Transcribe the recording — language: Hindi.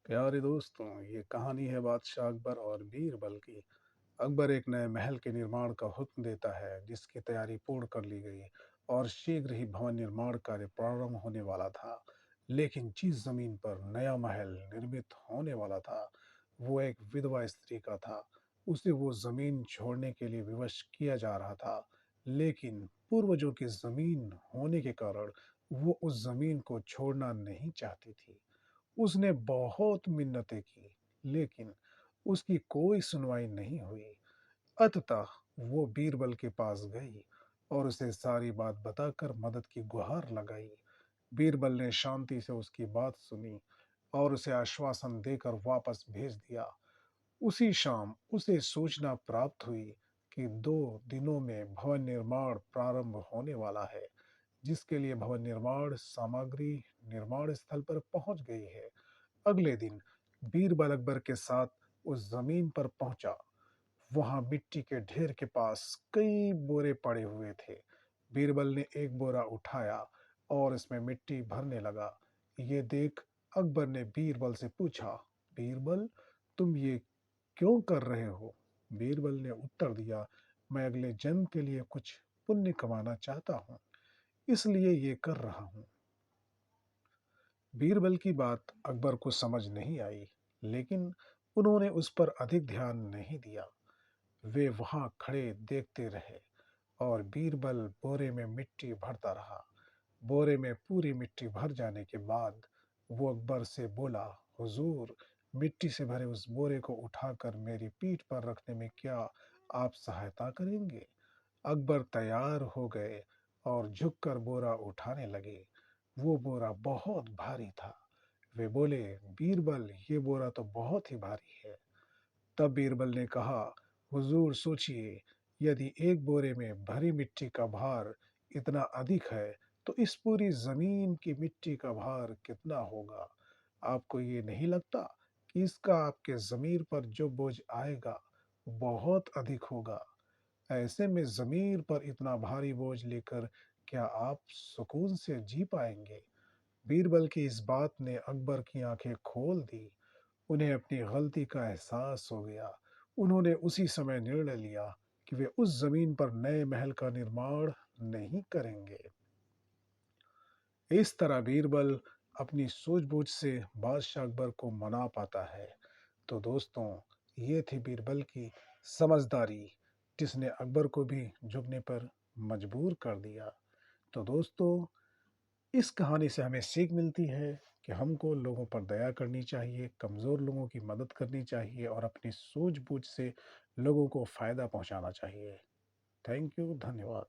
प्यारे दोस्तों, ये कहानी है बादशाह अकबर और बीरबल की। अकबर एक नए महल के निर्माण का हुक्म देता है, जिसकी तैयारी पूर्ण कर ली गई और शीघ्र ही भवन निर्माण कार्य प्रारंभ होने वाला था। लेकिन जिस जमीन पर नया महल निर्मित होने वाला था, वो एक विधवा स्त्री का था। उसे वो जमीन छोड़ने के लिए विवश किया जा रहा था, लेकिन पूर्वजों की जमीन होने के कारण वो उस जमीन को छोड़ना नहीं चाहती थी। उसने बहुत मिन्नतें की, लेकिन उसकी कोई सुनवाई नहीं हुई। अंततः वो बीरबल के पास गई और उसे सारी बात बताकर मदद की गुहार लगाई। बीरबल ने शांति से उसकी बात सुनी और उसे आश्वासन देकर वापस भेज दिया। उसी शाम उसे सूचना प्राप्त हुई कि 2 दिनों में भवन निर्माण प्रारंभ होने वाला है, जिसके लिए भवन निर्माण सामग्री निर्माण स्थल पर पहुंच गई है। अगले दिन बीरबल अकबर के साथ उस जमीन पर पहुंचा। वहां मिट्टी के ढेर के पास कई बोरे पड़े हुए थे। बीरबल ने एक बोरा उठाया और इसमें मिट्टी भरने लगा। ये देख अकबर ने बीरबल से पूछा, बीरबल, तुम ये क्यों कर रहे हो? बीरबल ने उत्तर दिया, मैं अगले जन्म के लिए कुछ पुण्य कमाना चाहता हूँ, इसलिए ये कर रहा हूँ। बीरबल की बात अकबर को समझ नहीं आई, लेकिन उन्होंने उस पर अधिक ध्यान नहीं दिया। वे वहां खड़े देखते रहे और बीरबल बोरे में मिट्टी भरता रहा। बोरे में पूरी मिट्टी भर जाने के बाद वो अकबर से बोला, हुजूर, मिट्टी से भरे उस बोरे को उठाकर मेरी पीठ पर रखने में क्या आप सहायता करेंगे? अकबर तैयार हो गए और झुककर बोरा उठाने लगे। वो बोरा बहुत भारी था। वे बोले, बीरबल, ये बोरा तो बहुत ही भारी है। तब बीरबल ने कहा, हुजूर सोचिए, यदि एक बोरे में भरी मिट्टी का भार इतना अधिक है, तो इस पूरी जमीन की मिट्टी का भार कितना होगा? आपको ये नहीं लगता कि इसका आपके जमीर पर जो बोझ आएगा वो बहुत अधिक होगा? ऐसे में जमीर पर इतना भारी बोझ लेकर क्या आप सुकून से जी पाएंगे? बीरबल की इस बात ने अकबर की आंखें खोल दी। उन्हें अपनी गलती का एहसास हो गया। उन्होंने उसी समय निर्णय लिया कि वे उस जमीन पर नए महल का निर्माण नहीं करेंगे। इस तरह बीरबल अपनी सूझबूझ से बादशाह अकबर को मना पाता है। तो दोस्तों, ये थी बीरबल की समझदारी, जिसने अकबर को भी झुकने पर मजबूर कर दिया। तो दोस्तों, इस कहानी से हमें सीख मिलती है कि हमको लोगों पर दया करनी चाहिए, कमज़ोर लोगों की मदद करनी चाहिए और अपनी सूझबूझ से लोगों को फ़ायदा पहुंचाना चाहिए। थैंक यू, धन्यवाद।